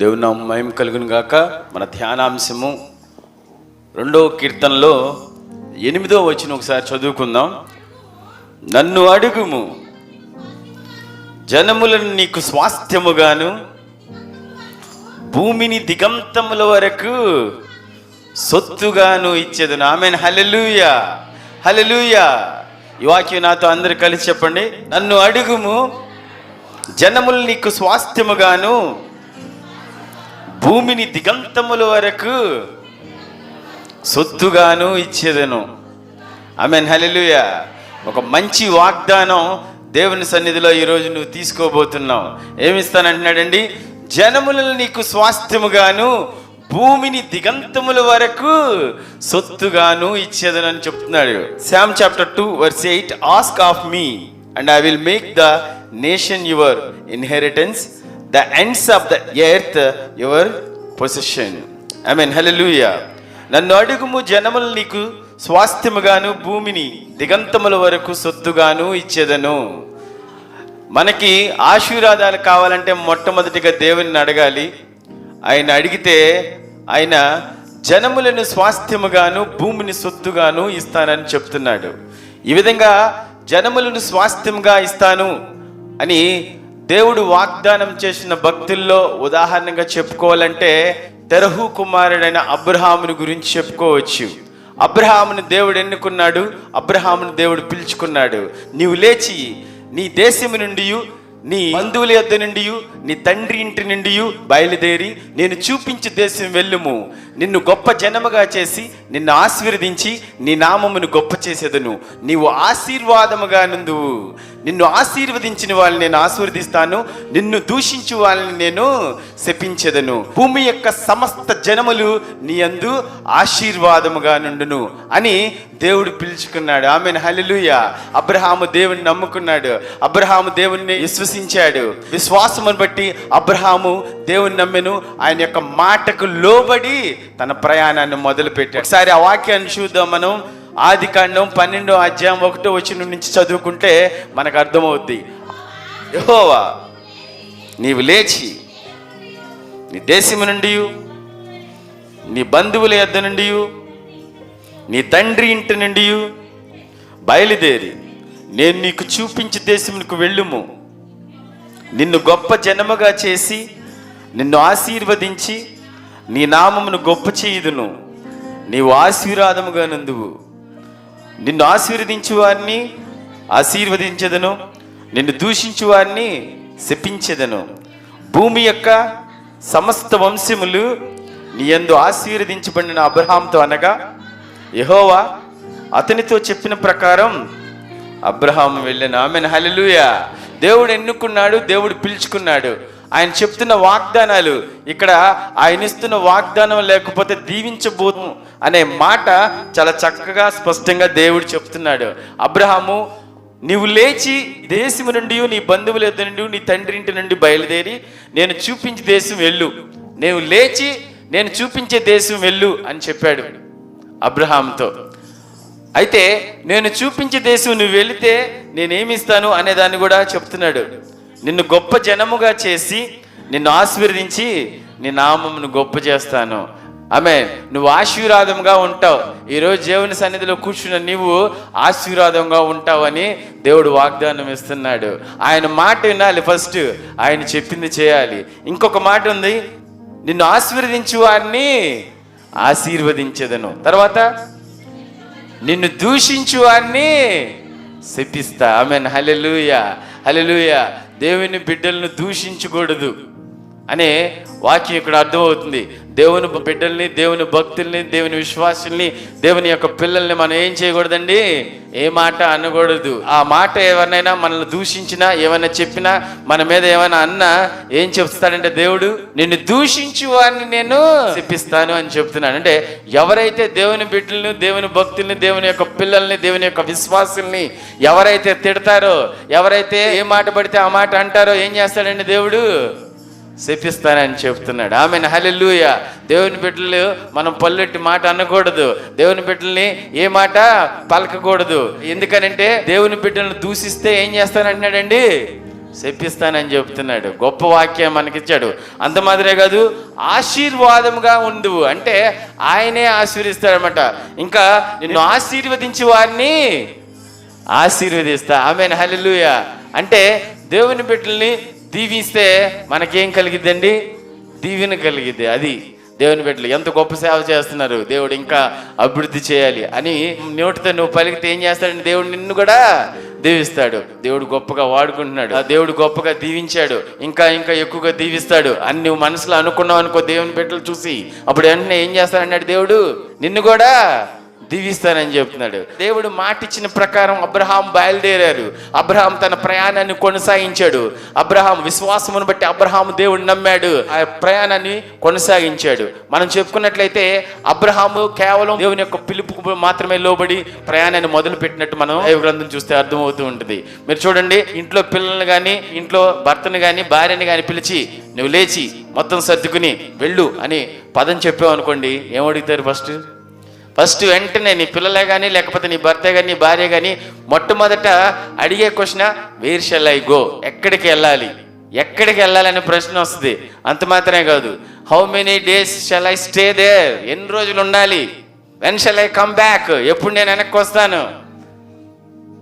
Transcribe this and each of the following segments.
దేవుని నామమునకు మహిమ కలుగును గాక. మన ధ్యానాంశము 2వ కీర్తనలో 8వ వచనం ఒకసారి చదువుకుందాం. నన్ను అడుగుము, జనములను నీకు స్వాస్థ్యముగాను, భూమిని దిగంతముల వరకు సొత్తుగాను ఇచ్చేదను. ఆమేన్. హల్లెలూయా, హల్లెలూయా. ఈ వాక్యం నాతో అందరు కలిసి చెప్పండి. నన్ను అడుగుము, జనములు నీకు స్వాస్థ్యముగాను, భూమిని దిగంతముల వరకు సొత్తుగాను ఇచ్చేదను. ఆమేన్. హల్లెలూయా. ఒక మంచి వాగ్దానం దేవుని సన్నిధిలో ఈరోజు నువ్వు తీసుకోబోతున్నావు. ఏమిస్తానంటున్నాడండి? జనములను నీకు స్వాస్థ్యముగాను, భూమిని దిగంతముల వరకు సొత్తుగాను ఇచ్చేదను అని చెప్తున్నాడు. Psalm chapter 2:8, ask of me and I will make the nation your inheritance, the ends of the earth your possession. Amen. Hallelujah. నన్ను అడుగుము, జనములు నీకు స్వాస్థ్యముగాను, భూమిని దిగంతముల వరకు సొత్తుగాను ఇచ్చేదను. మనకి ఆశీర్వాదాలు కావాలంటే మొట్టమొదటిగా దేవుని అడగాలి. ఆయన అడిగితే ఆయన జనములను స్వాస్థ్యముగాను, భూమిని సొత్తుగాను ఇస్తానని చెప్తున్నాడు. ఈ విధంగా జనములను స్వాస్థ్యంగా ఇస్తాను అని దేవుడు వాగ్దానం చేసిన భక్తుల్లో ఉదాహరణగా చెప్పుకోవాలంటే తెరహు కుమారుడైన అబ్రహాముని గురించి చెప్పుకోవచ్చు. అబ్రహాముని దేవుడు ఎన్నుకున్నాడు, అబ్రహాముని దేవుడు పిలుచుకున్నాడు. నీవు లేచి నీ దేశము నుండి, నీ బంధువుల యొద్ద నుండి, నీ తండ్రి ఇంటి నుండి బయలుదేరి నేను చూపించే దేశం వెళ్ళుము. నిన్ను గొప్ప జనముగా చేసి నిన్ను ఆశీర్వదించి నీ నామమును గొప్ప చేసేదను. నీవు ఆశీర్వాదముగా నుందువు. నిన్ను ఆశీర్వదించిన వాళ్ళని నేను ఆశీర్వదిస్తాను, నిన్ను దూషించు వాళ్ళని నేను శపించెదను. భూమి యొక్క సమస్త జనములు నీ యందు ఆశీర్వాదముగా నుండును అని దేవుడు పిలుచుకున్నాడు. ఆమేన్. హల్లెలూయా. అబ్రహాము దేవుని నమ్ముకున్నాడు, అబ్రహాము దేవుణ్ణి విశ్వసించాడు. విశ్వాసమును బట్టి అబ్రహాము దేవుని నమ్మెను. ఆయన యొక్క మాటకు లోబడి తన ప్రయాణాన్ని మొదలుపెట్టాడు. ఒకసారి ఆ వాక్యాన్ని చూద్దాం. మనం ఆదికాండం 12వ అధ్యాయం 1వ వచనం నుంచి చదువుకుంటే మనకు అర్థమవుద్ది. యెహోవా నీవు లేచి నీ దేశము నుండి, నీ బంధువుల యొద్ద నుండి, నీ తండ్రి ఇంటి నుండి బయలుదేరి నేను నీకు చూపించే దేశమునకు వెళ్ళుము. నిన్ను గొప్ప జనముగా చేసి నిన్ను ఆశీర్వదించి నీ నామమును గొప్ప చేయుదును. నీవు ఆశీర్వాదముగా నందువు. నిన్ను ఆశీర్వదించు వారిని ఆశీర్వదించెదను, నిన్ను దూషించు వారిని శపించెదను. భూమి యొక్క సమస్త వంశములు నీ యందు ఆశీర్వదించబడిన అబ్రహాముతో అనగా యెహోవా అతనితో చెప్పిన ప్రకారం అబ్రహాము వెళ్ళాను. ఆమేన్. హల్లెలూయా. దేవుడు ఎన్నుకున్నాడు, దేవుడు పిలుచుకున్నాడు. ఆయన చెప్తున్న వాగ్దానాలు, ఇక్కడ ఆయన ఇస్తున్న వాగ్దానం లేకపోతే దీవించబోతు అనే మాట చాలా చక్కగా స్పష్టంగా దేవుడు చెప్తున్నాడు. అబ్రహాము నీవు లేచి దేశము నుండి, నీ బంధువుల యొద్ద నుండి, నీ తండ్రి ఇంటి నుండి బయలుదేరి నేను చూపించే దేశం వెళ్ళు. నేను లేచి నేను చూపించే దేశం వెళ్ళు అని చెప్పాడు అబ్రహాముతో. అయితే నేను చూపించే దేశం నువ్వు వెళితే నేనేమిస్తాను అనే దాన్ని కూడా చెప్తున్నాడు. నిన్ను గొప్ప జనముగా చేసి నిన్ను ఆశీర్వదించి నీ నామమును గొప్ప చేస్తాను. ఆమేన్. నువ్వు ఆశీర్వాదంగా ఉంటావు. ఈరోజు దేవుని సన్నిధిలో కూర్చున్న నీవు ఆశీర్వాదంగా ఉంటావని దేవుడు వాగ్దానం ఇస్తున్నాడు. ఆయన మాట వినాలి, ఫస్ట్ ఆయన చెప్పింది చేయాలి. ఇంకొక మాట ఉంది, నిన్ను ఆశీర్వదించు వారిని ఆశీర్వదించెదను. తర్వాత నిన్ను దూషించు వారిని శపిస్తా. ఆమేన్. హల్లెలూయా, హల్లెలూయా. దేవుని బిడ్డలను దూషించకూడదు అనే వాక్యం ఇక్కడ అర్థమవుతుంది. దేవుని బిడ్డల్ని, దేవుని భక్తుల్ని, దేవుని విశ్వాసుల్ని, దేవుని యొక్క పిల్లల్ని మనం ఏం చేయకూడదండి? ఏ మాట అనకూడదు. ఆ మాట ఎవరినైనా మనల్ని దూషించినా, ఏమైనా చెప్పినా, మన మీద ఏమైనా అన్నా ఏం చెప్తాడంటే దేవుడు నిన్ను దూషించు వారిని నేను శపిస్తాను అని చెప్తున్నాను. అంటే ఎవరైతే దేవుని బిడ్డల్ని, దేవుని భక్తుల్ని, దేవుని యొక్క పిల్లల్ని, దేవుని యొక్క విశ్వాసుల్ని ఎవరైతే తిడతారో, ఎవరైతే ఏ మాట పడితే ఆ మాట అంటారో ఏం చేస్తాడండి దేవుడు? శపిస్తానని చెప్తున్నాడు. ఆమేన్. హల్లెలూయా. దేవుని బిడ్డలు మనం పల్లెట్టి మాట అనకూడదు, దేవుని బిడ్డల్ని ఏ మాట పలకకూడదు. ఎందుకనంటే దేవుని బిడ్డలను దూషిస్తే ఏం చేస్తానంటున్నాడండి? శపిస్తానని చెప్తున్నాడు. గొప్ప వాక్యం మనకిచ్చాడు. అంత మాత్రమే కాదు, ఆశీర్వాదముగా ఉండువు అంటే ఆయనే ఆశీర్వదిస్తాడనమాట. ఇంకా నిన్ను ఆశీర్వదించి వారిని ఆశీర్వదిస్తా. ఆమేన్, హల్లెలూయా. అంటే దేవుని బిడ్డల్ని దీవిస్తే మనకేం కలిగిద్దండి? దీవెన కలిగిద్ది. అది దేవుని బిడ్డలు ఎంత గొప్ప సేవ చేస్తున్నారు, దేవుడు ఇంకా అభివృద్ధి చేయాలి అని నోటితో నువ్వు పలికితే ఏం చేస్తాడంటే దేవుడు నిన్ను కూడా దీవిస్తాడు. దేవుడు గొప్పగా వాడుకుంటున్నాడు, దేవుడు గొప్పగా దీవించాడు, ఇంకా ఇంకా ఎక్కువగా దీవిస్తాడు అని నువ్వు మనసులో అనుకున్నావు అనుకో, దేవుని బిడ్డలు చూసి అప్పుడు వెంటనే ఏం చేస్తాడన్నాడు, దేవుడు నిన్ను కూడా దీవిస్తానని చెప్తున్నాడు. దేవుడు మాటిచ్చిన ప్రకారం అబ్రహాం బయలుదేరారు. అబ్రహాం తన ప్రయాణాన్ని కొనసాగించాడు. అబ్రహాం విశ్వాసమును బట్టి అబ్రహాం దేవుడు నమ్మాడు, ఆ ప్రయాణాన్ని కొనసాగించాడు. మనం చెప్పుకున్నట్లయితే అబ్రహాము కేవలం దేవుని యొక్క పిలుపుకు మాత్రమే లోబడి ప్రయాణాన్ని మొదలు పెట్టినట్టు మనం దైవ గ్రంథం చూస్తే అర్థమవుతూ ఉంటుంది. మీరు చూడండి, ఇంట్లో పిల్లల్ని కానీ ఇంట్లో భర్తను కానీ భార్యని కానీ పిలిచి నువ్వు లేచి మొత్తం సర్దుకుని వెళ్ళు అని పదం చెప్పావు అనుకోండి, ఏమడుగుతారు? ఫస్ట్ వెంటనే నీ పిల్లలే కానీ లేకపోతే నీ భర్త కానీ నీ భార్య కానీ మొట్టమొదట అడిగే question, where shall I go? ఎక్కడికి వెళ్ళాలి? ఎక్కడికి వెళ్ళాలనే ప్రశ్న వస్తుంది. అంత మాత్రమే కాదు, how many days shall I stay there? ఎన్ని రోజులు ఉండాలి? When shall I come back? ఎప్పుడు నేను వెనక్కి వస్తాను?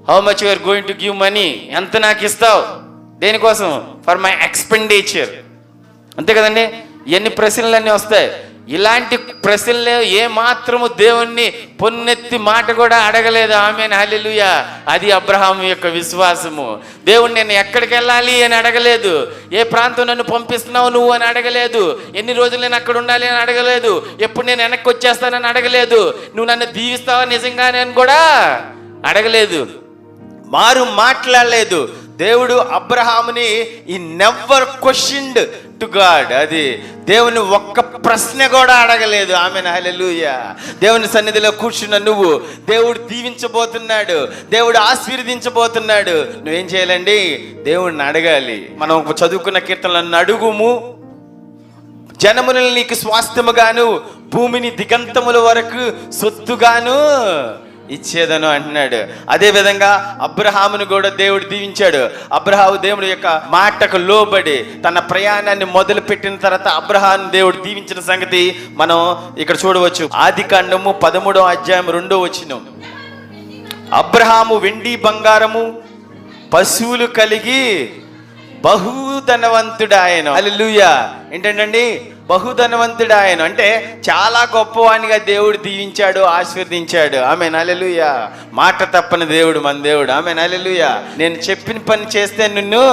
How much you are going to give money? ఎంత నాకు ఇస్తావు? దేనికోసం? For my expenditure. అంతే కదండి, ఎన్ని ప్రశ్నలన్నీ వస్తాయి. ఇలాంటి ప్రశ్నలు ఏ మాత్రము దేవుణ్ణి పొన్నెత్తి మాట కూడా అడగలేదు. ఆమేన్, హల్లెలూయా. అది అబ్రహాము యొక్క విశ్వాసము. దేవుడు నేను ఎక్కడికి వెళ్ళాలి అని అడగలేదు, ఏ ప్రాంతం నన్ను పంపిస్తున్నావు నువ్వు అని అడగలేదు, ఎన్ని రోజులు నేను అక్కడ ఉండాలి అని అడగలేదు, ఎప్పుడు నేను వెనక్కి వచ్చేస్తానని అడగలేదు, నువ్వు నన్ను దీవిస్తావా నిజంగానే అని కూడా అడగలేదు, మారు మాట్లాడలేదు. దేవుడు అబ్రహాముని ఈ నెవర్ క్వశ్చన్డ్ టు గాడ్. అది దేవుని ఒక్క ప్రశ్న కూడా అడగలేదు. ఆమేన్, హల్లెలూయా. దేవుని సన్నిధిలో కూర్చున్న నువ్వు, దేవుడు దీవించబోతున్నాడు, దేవుడు ఆశీర్వదించబోతున్నాడు, నువ్వేం చేయాలండి? దేవుడిని అడగాలి. మనం చదువుకున్న కీర్తనలను అడుగుము, జనములను నీకు స్వాస్థ్యముగాను భూమిని దిగంతముల వరకు సొత్తుగాను ఇచ్చేదను అంటున్నాడు. అదే విధంగా అబ్రహామును కూడా దేవుడు దీవించాడు. అబ్రహాము దేవుడి యొక్క మాటకు లోబడి తన ప్రయాణాన్ని మొదలు పెట్టిన తర్వాత అబ్రహాము దేవుడు దీవించిన సంగతి మనం ఇక్కడ చూడవచ్చు. ఆదికాండము 13వ అధ్యాయం 2వ వచనం, అబ్రహాము వెండి బంగారము పశువులు కలిగి బహుధనవంతుడాయను. హల్లెలూయా. ఏంటండి బహుధనవంతుడాయను అంటే చాలా గొప్పవానిగా దేవుడు దీవించాడు, ఆశీర్వదించాడు. ఆమేన్, హల్లెలూయా. మాట తప్పని దేవుడు మన దేవుడు. ఆమేన్, హల్లెలూయా. నేను చెప్పిన పని చేస్తే నిన్ను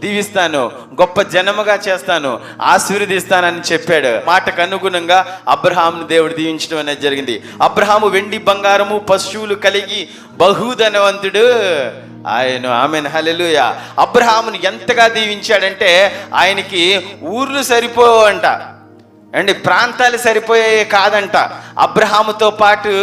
దీవిస్తాను, గొప్ప జనముగా చేస్తాను, ఆశీర్వదిస్తానని చెప్పాడు. మాటకు అనుగుణంగా అబ్రహామును దేవుడు దీవించడం అనేది జరిగింది. అబ్రహాము వెండి బంగారము పశువులు కలిగి బహుధనవంతుడు ఆయన. ఆమేన్, హల్లెలూయా. అబ్రహామును ఎంతగా దీవించాడంటే ఆయనకి ఊర్లు సరిపోవంట అండి, ప్రాంతాలు సరిపోయాయి కాదంట. అబ్రహాముతో పాటు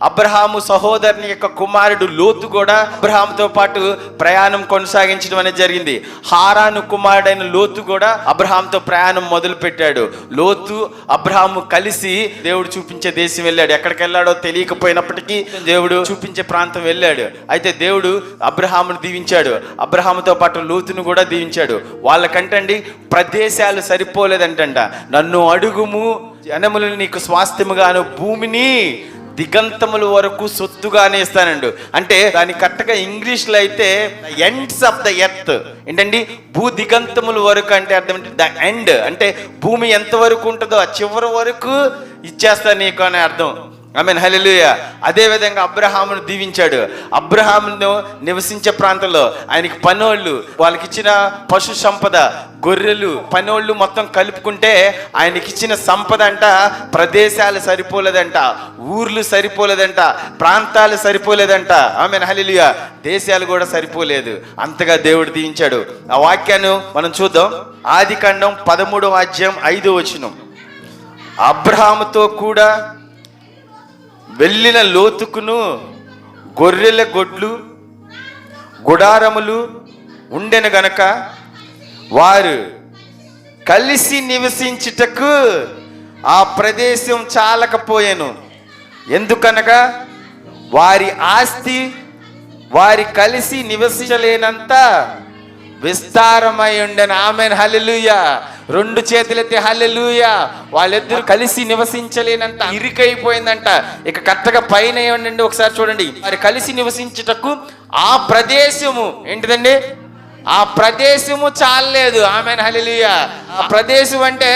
అబ్రహాము సహోదరుని యొక్క కుమారుడు లోతు కూడా అబ్రహాముతో పాటు ప్రయాణం కొనసాగించడం అనేది జరిగింది. హారాను కుమారుడైన లోతు కూడా అబ్రహాముతో ప్రయాణం మొదలు పెట్టాడు. లోతు అబ్రహాము కలిసి దేవుడు చూపించే దేశం వెళ్ళాడు. ఎక్కడికి వెళ్ళాడో తెలియకపోయినప్పటికీ దేవుడు చూపించే ప్రాంతం వెళ్ళాడు. అయితే దేవుడు అబ్రహామును దీవించాడు, అబ్రహాముతో పాటు లోతును కూడా దీవించాడు. వాళ్ళకంటండి ప్రదేశాలు సరిపోలేదంటంట. నన్ను అడుగుము, జనములను నీకు స్వాస్థ్యముగాను భూమిని దిగంతముల వరకు సొత్తుగానే ఇస్తానండు. అంటే దాని కరెక్ట్గా ఇంగ్లీష్లో అయితే ఎండ్స్ ఆఫ్ ద ఎర్త్. ఏంటండి భూ దిగంతముల వరకు అంటే అర్థం ఏంటి? ద ఎండ్ అంటే భూమి ఎంత వరకు ఉంటుందో ఆ చివరి వరకు ఇచ్చేస్తా నీకు అనే అర్థం. ఆమేన్, హల్లెలూయా. అదే విధంగా అబ్రహామును దీవించాడు. అబ్రహామును నివసించే ప్రాంతంలో ఆయనకి పనోళ్ళు, వాళ్ళకి ఇచ్చిన పశు సంపద, గొర్రెలు, పనోళ్ళు మొత్తం కలుపుకుంటే ఆయనకి ఇచ్చిన సంపద అంట ప్రదేశాలు సరిపోలేదంట, ఊర్లు సరిపోలేదంట, ప్రాంతాలు సరిపోలేదంట. ఆమేన్, హల్లెలూయా. దేశాలు కూడా సరిపోలేదు, అంతగా దేవుడు దీవించాడు. ఆ వాక్యాన్ని మనం చూద్దాం. ఆదికాండం 13వ అధ్యాయం 5వ వచనం, అబ్రహాముతో కూడా వెళ్ళిన లోతుకును గొర్రెల గొడ్లు గుడారములు ఉండెను గనక వారు కలిసి నివసించుటకు ఆ ప్రదేశం చాలకపోయెను. ఎందుకనగా వారి ఆస్తి వారి కలిసి నివసించలేనంత విస్తారమై ఉండెను. ఆమేన్ హల్లెలూయా. రెండు చేతులెత్తి హల్లెలూయా. వాళ్ళిద్దరూ కలిసి నివసించలేనంత ఇరుకైపోయిందంట. ఇక కరెక్ట్గా పైన ఏమండి ఒకసారి చూడండి, మరి కలిసి నివసించుటకు ఆ ప్రదేశము ఏంటిదండి, ఆ ప్రదేశము చాలలేదు. ఆమేన్ హల్లెలూయా. ఆ ప్రదేశం అంటే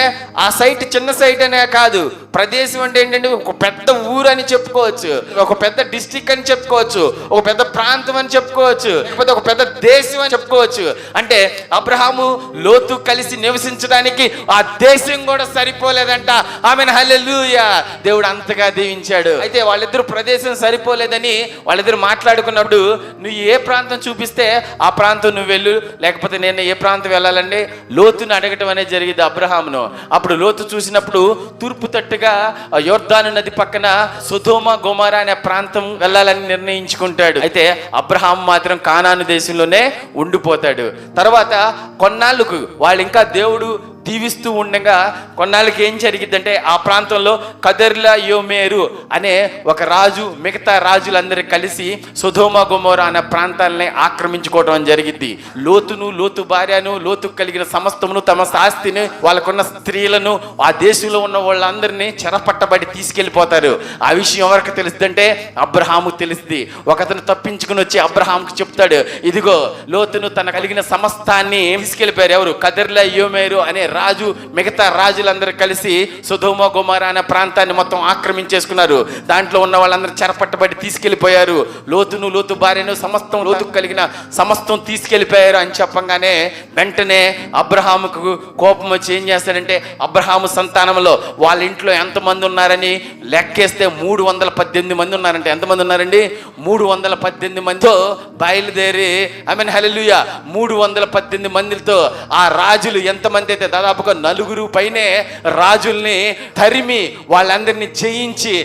ఆ సైట్ చిన్న సైట్ అనే కాదు, ప్రదేశం అంటే ఏంటంటే ఒక పెద్ద ఊరు అని చెప్పుకోవచ్చు, ఒక పెద్ద డిస్ట్రిక్ట్ అని చెప్పుకోవచ్చు, ఒక పెద్ద ప్రాంతం అని చెప్పుకోవచ్చు, లేకపోతే ఒక పెద్ద దేశం అని చెప్పుకోవచ్చు. అంటే అబ్రహాము లోతు కలిసి నివసించడానికి ఆ దేశం కూడా సరిపోలేదంట. ఆమేన్ హల్లెలూయా. దేవుడు అంతగా దీవించాడు. అయితే వాళ్ళిద్దరు ప్రదేశం సరిపోలేదని వాళ్ళిద్దరు మాట్లాడుకున్నప్పుడు, నువ్వు ఏ ప్రాంతం చూపిస్తే ఆ ప్రాంతం నువ్వు వెళ్ళు, లేకపోతే నేను ఏ ప్రాంతం వెళ్ళాలండి, లోతుని అడగటం అనేది జరిగింది అబ్రహామును. అప్పుడు లోతు చూసినప్పుడు తూర్పు తట్టుగా యోర్దాను నది పక్కన సొదొమ గొమొర్రా అనే ప్రాంతం వెళ్ళాలని నిర్ణయించుకుంటాడు. అయితే అబ్రహాం మాత్రం కానాను దేశంలోనే ఉండిపోతాడు. తర్వాత కొన్నాళ్ళకు వాళ్ళు ఇంకా దేవుడు దీవిస్తూ ఉండగా కొన్నాళ్ళకి ఏం జరిగిద్దంటే ఆ ప్రాంతంలో కదొర్లాయోమెరు అనే ఒక రాజు మిగతా రాజులందరూ కలిసి సొదొమ గొమొర్రా అనే ప్రాంతాలని ఆక్రమించుకోవడం జరిగింది. లోతును, లోతు భార్యను, లోతుకు కలిగిన సమస్తమును, తమ ఆస్తిని, వాళ్ళకున్న స్త్రీలను, ఆ దేశంలో ఉన్న వాళ్ళందరినీ చెరపట్టబడి తీసుకెళ్ళిపోతారు. ఆ విషయం ఎవరికి తెలుస్తుందంటే అబ్రహాముకు తెలుస్తుంది. ఒకతను తప్పించుకుని వచ్చి అబ్రహాంకు చెప్తాడు, ఇదిగో లోతును తన కలిగిన సమస్తాన్ని తీసుకెళ్ళిపోయారు. ఎవరు? కదొర్లాయోమెరు అనే రాజు మిగతా రాజులందరూ కలిసి సొదొమ గొమొర్రా అనే ప్రాంతాన్ని మొత్తం ఆక్రమించేసుకున్నారు. దాంట్లో ఉన్న వాళ్ళందరూ చెరపట్టబడి తీసుకెళ్లిపోయారు. లోతును, లోతు భార్యను, సమస్తం, లోతుకు కలిగిన సమస్తం తీసుకెళ్లిపోయారు అని చెప్పంగానే వెంటనే అబ్రహాముకు కోపం వచ్చి ఏం చేస్తాడంటే, అబ్రహాము సంతానంలో వాళ్ళ ఇంట్లో ఎంతమంది ఉన్నారని లెక్కేస్తే 318 మంది ఉన్నారంటే. ఎంతమంది ఉన్నారండి? 318 మందితో బయలుదేరి ఆమేన్ హల్లెలూయా 318 మందితో ఆ రాజులు ఎంతమంది అయితే దాదాపుగా 4 పైనే రాజుల్ని తరిమి వాళ్ళందరినీ జయించి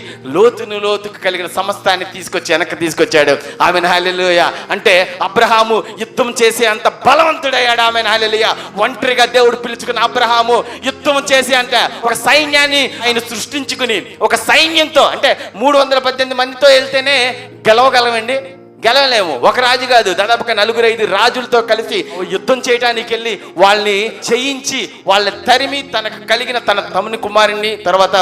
లోతుకు కలిగిన సమస్తాన్ని తీసుకొచ్చి వెనక్కి తీసుకొచ్చాడు. ఆమేన్ హల్లెలూయా. అంటే అబ్రహాము యుద్ధం చేసే అంత బలవంతుడయ్యాడు. ఆమేన్ హల్లెలూయా. ఒంటరిగా దేవుడు పిలుచుకున్న అబ్రహాము యుద్ధం చేసి అంటే ఒక సైన్యాన్ని ఆయన సృష్టించుకుని ఒక సైన్యంతో, అంటే 318 మందితో వెళ్తేనే గెలవగలమండి? గెలవలేము. ఒక రాజు కాదు, దాదాపుగా 4-5 రాజులతో కలిసి యుద్ధం చేయడానికి వెళ్ళి వాళ్ళని జయించి వాళ్ళని తరిమి తనకు కలిగిన తన తమ్ముని కుమారుని, తర్వాత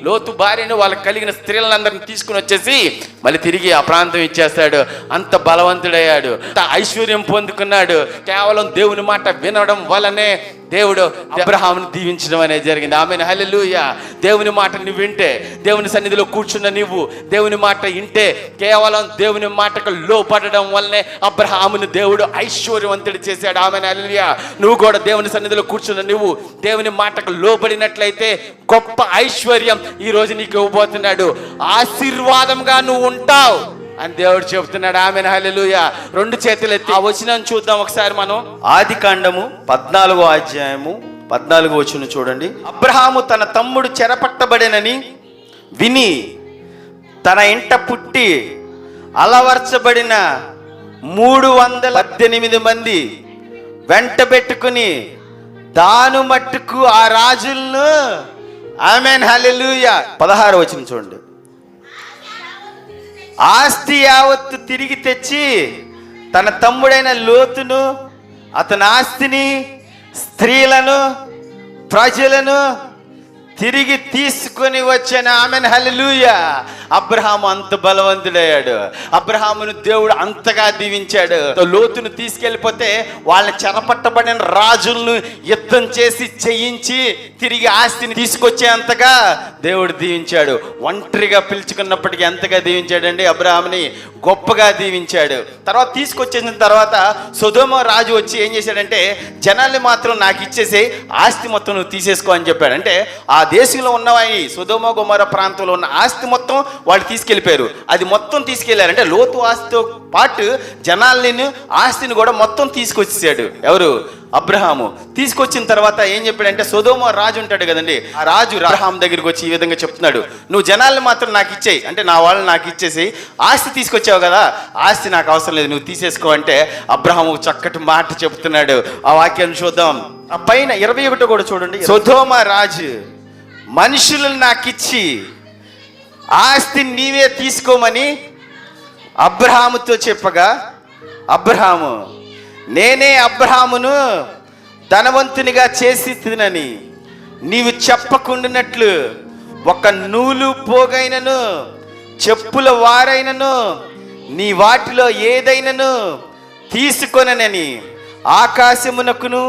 లోతు భార్యను, వాళ్ళకి కలిగిన స్త్రీలందరినీ తీసుకుని వచ్చేసి మళ్ళీ తిరిగి ఆ ప్రాంతం ఇచ్చేస్తాడు. అంత బలవంతుడయ్యాడు, అంత ఐశ్వర్యం పొందుకున్నాడు. కేవలం దేవుని మాట వినడం వల్లనే దేవుడు అబ్రహామును దీవించడం అనేది జరిగింది. ఆమేన్ హల్లెలూయా. దేవుని మాట నువ్వు వింటే, దేవుని సన్నిధిలో కూర్చున్న నువ్వు దేవుని మాట వింటే, కేవలం దేవుని మాటకు లోపడడం వల్లనే అబ్రహామును దేవుడు ఐశ్వర్యవంతుడు చేశాడు. ఆమేన్ హల్లెలూయా. నువ్వు కూడా దేవుని సన్నిధిలో కూర్చున్న నువ్వు దేవుని మాటకు లోబడినట్లయితే గొప్ప ఐశ్వర్యం ఈ రోజు నీకు ఇవ్వబోతున్నాడు. ఆశీర్వాదంగా నువ్వు ఉంటావు అని దేవుడు చెబుతున్నాడు. ఆమేన్ హల్లెలూయా. 2 చేతులు ఎత్తి ఆ వచనాన్ని చూద్దాం ఒకసారి మనం. ఆదికాండము 14వ అధ్యాయము 14వ వచనం చూడండి. అబ్రహాము తన తమ్ముడు చెరపట్టబడెనని విని తన ఇంట పుట్టి అలవర్చబడిన 318 మంది వెంట పెట్టుకుని దాను మట్టుకు ఆ రాజులను ఆమేన్ హల్లెలూయా 16వ వచనం చూడండి. ఆస్తి యావత్తు తిరిగి తెచ్చి తన తమ్ముడైన లోతును, అతని ఆస్తిని, స్త్రీలను, ప్రజలను తిరిగి తీసుకొని వచ్చాను. ఆమేన్ హల్లెలూయా. అబ్రహాము అంత బలవంతుడయ్యాడు. అబ్రహామును దేవుడు అంతగా దీవించాడు. లోతును తీసుకెళ్ళిపోతే వాళ్ళని చెరపట్టబడిన రాజులను యుద్ధం చేసి జయించి తిరిగి ఆస్తిని తీసుకొచ్చే అంతగా దేవుడు దీవించాడు. ఒంటరిగా పిలుచుకున్నప్పటికీ ఎంతగా దీవించాడండి అబ్రహాముని, గొప్పగా దీవించాడు. తర్వాత తీసుకొచ్చేసిన తర్వాత సొదొమ రాజు వచ్చి ఏం చేశాడంటే, జనాల్ని మాత్రం నాకు ఇచ్చేసి ఆస్తి మొత్తం నువ్వు తీసేసుకో అని చెప్పాడు. అంటే ఆ దేశంలో ఉన్నవాయి సొదొమ గొమొర్రా ప్రాంతంలో ఉన్న ఆస్తి మొత్తం వాళ్ళు తీసుకెళ్ళిపోయారు. అది మొత్తం తీసుకెళ్లారు. అంటే లోతు ఆస్తితో పాటు జనాల్ని, ఆస్తిని కూడా మొత్తం తీసుకొచ్చేసాడు. ఎవరు? అబ్రహాము. తీసుకొచ్చిన తర్వాత ఏం చెప్పాడంటే, సొదొమ రాజు ఉంటాడు కదండి, ఆ రాజు అబ్రహాం దగ్గరికి వచ్చి ఈ విధంగా చెప్తున్నాడు, నువ్వు జనాల్ని మాత్రం నాకు ఇచ్చేయి, అంటే నా వాళ్ళని నాకు ఇచ్చేసి ఆస్తి తీసుకొచ్చావు కదా, ఆస్తి నాకు అవసరం లేదు, నువ్వు తీసేసుకో అంటే అబ్రహాము చక్కటి మాట చెప్తున్నాడు. ఆ వాక్యాన్ని చూద్దాం. ఆ పైన 21 కూడా చూడండి. సొదొమ రాజు మనుషులను నాకు ఇచ్చి ఆస్తిని నీవే తీసుకోమని అబ్రహాముతో చెప్పగా, అబ్రహాము నేనే అబ్రహామును ధనవంతునిగా చేసి తినని నీవు చెప్పకుండానట్లు ఒక నూలు పోగైనను చెప్పుల వారైనను నీ వాటిలో ఏదైనను తీసుకొనని ఆకాశమునకును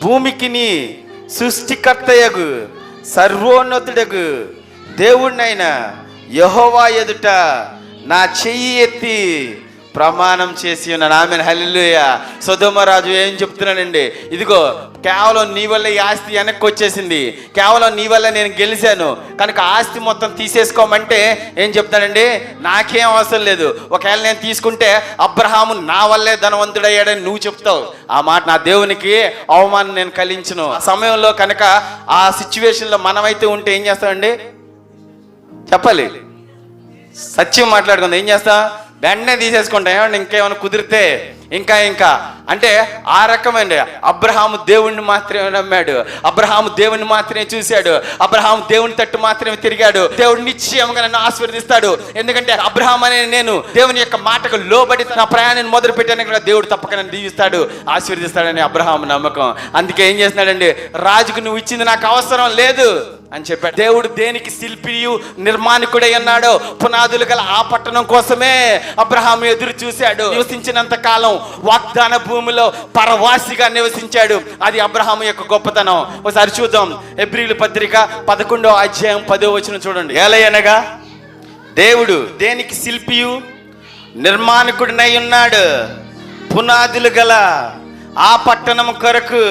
భూమికిని సృష్టికర్తయగు సర్వోన్నతుడగు దేవుణ్ణైన యెహోవా ఎదుట నా చెయ్యి ఎత్తి ప్రమాణం చేసి ఉన్నాను. ఆమేన్, హల్లెలూయా. సొదొమ రాజు ఏం చెప్తున్నానండి, ఇదిగో కేవలం నీ వల్ల ఈ ఆస్తి వెనక్కి వచ్చేసింది, కేవలం నీ వల్ల నేను గెలిచాను కనుక ఆస్తి మొత్తం తీసేసుకోమంటే ఏం చెప్తానండి, నాకేం అవసరం లేదు. ఒకవేళ నేను తీసుకుంటే అబ్రహాము నా వల్లే ధనవంతుడయ్యాడని నువ్వు చెప్తావు. ఆ మాట నా దేవునికి అవమానం నేను కలిగించను. ఆ సమయంలో కనుక ఆ సిచ్యువేషన్లో మనమైతే ఉంటే ఏం చేస్తామండి, చెప్పాలి, సత్యం మాట్లాడుకుందాం. ఏం చేస్తాం, వెంటనే తీసేసుకుంటాం. ఏమంటే ఇంకేమైనా కుదిరితే ఇంకా అంటే ఆ రకమైన అబ్రహాము దేవుణ్ణి మాత్రమే నమ్మాడు, అబ్రహాము దేవుణ్ణి మాత్రమే చూశాడు, అబ్రహాము దేవుని తట్టు మాత్రమే తిరిగాడు. దేవుడు నిశ్చయంగా నన్ను ఆశీర్వదిస్తాడు, ఎందుకంటే అబ్రహాం అనే నేను దేవుని యొక్క మాటకు లోబడి నా ప్రయాణాన్ని మొదలు పెట్టాను కూడా దేవుడు తప్పక నన్ను దీవిస్తాడు, ఆశీర్వదిస్తాడని అబ్రహాము నమ్మకం. అందుకే ఏం చేస్తున్నాడండి, రాజుకు నువ్వు ఇచ్చింది నాకు అవసరం లేదు అని చెప్పాడు. దేవుడు దేనికి శిల్పియు నిర్మాణికుడై ఉన్నాడో పునాదులు గల ఆ పట్టణం కోసమే అబ్రహాము ఎదురు చూశాడు. నివసించినంత కాలం వాగ్దాన భూమిలో పరవాసిగా నివసించాడు. అది అబ్రహాము యొక్క గొప్పతనం. ఒకసారి చూద్దాం, హెబ్రీయుల పత్రిక 11వ అధ్యాయం 10వ వచనం చూడండి. ఏలయనగా దేవుడు దేనికి శిల్పియు నిర్మాణికుడినై ఉన్నాడు, పునాదులు గల ఆ పట్టణం కొరకు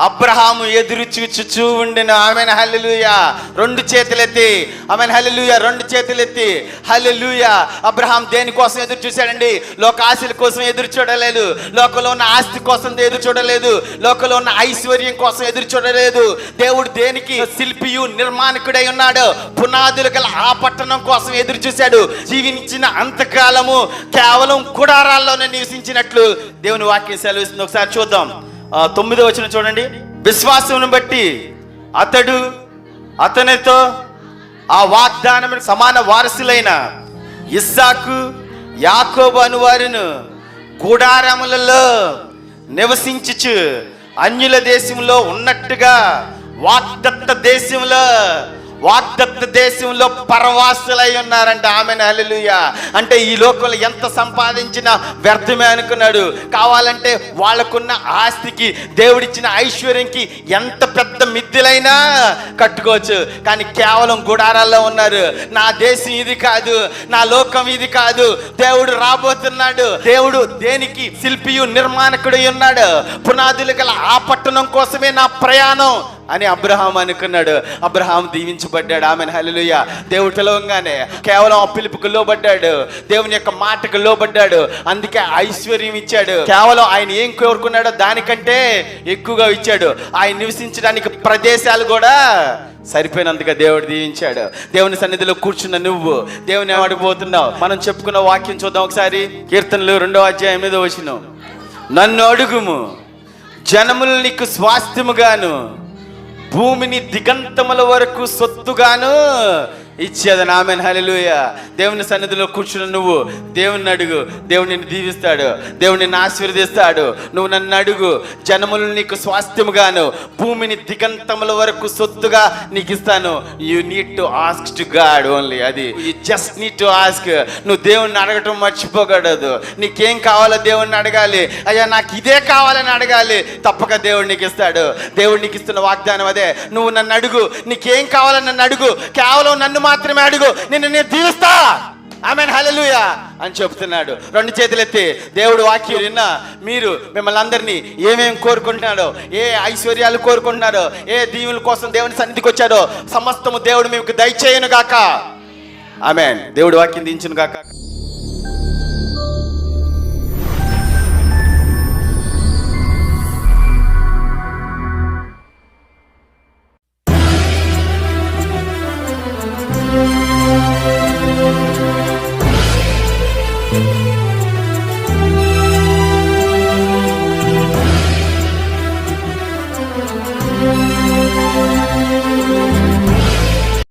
అబ్రహాము ఎదురు చూచుచూ ఉండెను. ఆమెన్, హల్లెలూయా. రెండు చేతులెత్తి ఆమెన్, హల్లెలూయా. రెండు చేతులెత్తి హల్లెలూయా. అబ్రహాం దేనికోసం ఎదురు చూశాడండి, లోక ఆశల కోసం ఎదురు చూడలేదు, లోకంలో ఉన్న ఆస్తి కోసం ఎదురు చూడలేదు, లోకంలో ఉన్న ఐశ్వర్యం కోసం ఎదురు చూడలేదు. దేవుడు దేనికి శిల్పియు నిర్మాణికుడై ఉన్నాడు, పునాదులు గల ఆ పట్టణం కోసం ఎదురు చూశాడు. జీవించిన అంతకాలము కేవలం గుడారాల్లోనే నివసించినట్లు దేవుని వాక్యం సెలవిస్తుంది. ఒకసారి చూద్దాం, 9వ వచనం చూడండి. విశ్వాసమును బట్టి అతడు అతనితో ఆ వాగ్దానం సమాన వారసులైన ఇస్సాకు యాకోబు అను వారిని గుడారములలో నివసించుచు అన్యుల దేశంలో ఉన్నట్టుగా వాగ్దత్త దేశంలో పరవాసులై ఉన్నారంట. ఆమెన్, హల్లెలూయా. అంటే ఈ లోకంలో ఎంత సంపాదించినా వ్యర్థమే అనుకున్నాడు. కావాలంటే వాళ్ళకున్న ఆస్తికి దేవుడిచ్చిన ఐశ్వర్యంకి ఎంత పెద్ద మిద్దెలైనా కట్టుకోవచ్చు, కానీ కేవలం గుడారాల్లో ఉన్నారు. నా దేశం ఇది కాదు, నా లోకం ఇది కాదు, దేవుడు రాబోతున్నాడు. దేవుడు దేనికి శిల్పియు నిర్మాణకుడై ఉన్నాడు, పునాదులు గల ఆ పట్టణం కోసమే నా ప్రయాణం అని అబ్రహాం అనుకున్నాడు. అబ్రహాం దీవించబడ్డాడు. ఆమెన్, హల్లెలూయా. దేవుడు పిలవంగానే కేవలం ఆ పిలుపుకు లోబడ్డాడు, దేవుని యొక్క మాటకు లోబడ్డాడు. అందుకే ఐశ్వర్యం ఇచ్చాడు. కేవలం ఆయన ఏం కోరుకున్నాడో దానికంటే ఎక్కువగా ఇచ్చాడు. ఆయన నివసించడానికి ప్రదేశాలు కూడా సరిపోయినందుగా దేవుడు దీవించాడు. దేవుని సన్నిధిలో కూర్చున్న నువ్వు దేవుని అడగబోతున్నావు. మనం చెప్పుకున్న వాక్యం చూద్దాం ఒకసారి. కీర్తనలు 2వ అధ్యాయం 8వ వచనం. నన్ను అడుగుము, జనములు నీకు స్వాస్థ్యముగాను భూమిని దిగంతముల వరకు సొత్తుగాను ఇచ్చేదని. ఆమెన్, హల్లెలూయా. దేవుని సన్నిధిలో కూర్చుని నువ్వు దేవుని అడుగు, దేవుడు నిన్ను దీవిస్తాడు, దేవుడు నిన్ను ఆశీర్వదిస్తాడు. నువ్వు నన్ను అడుగు, జనములు నీకు స్వాస్థ్యముగాను భూమిని దిగంతముల వరకు సొత్తుగా నీకు ఇస్తాను. You need to ask to God only. అది you just need to ask. నువ్వు దేవుణ్ణి అడగటం మర్చిపోకూడదు. నీకేం కావాలో దేవుణ్ణి అడగాలి. అయ్యా నాకు ఇదే కావాలని అడగాలి, తప్పక దేవుడు నీకు ఇస్తాడు. దేవుడు నీకు ఇస్తున్న వాగ్దానం అదే. నువ్వు నన్ను అడుగు, నీకేం కావాలని నన్ను అడుగు, కేవలం నన్ను మాత్రమే అడుగు, నేను దీవిస్తా. ఆమేన్, హల్లెలూయా అని చెప్తున్నాడు. రెండు చేతులు ఎత్తి దేవుడు వాక్యం విన్నా మీరు మిమ్మల్ని అందరినీ ఏమేమి కోరుకుంటున్నాడో, ఏ ఐశ్వర్యాలు కోరుకుంటున్నారో, ఏ దీవుల కోసం దేవుని సన్నిధికి వచ్చాడో సమస్తము దేవుడు మీకు దయచేయను గాక. ఆమేన్. దేవుడు వాక్యం దించును గాక.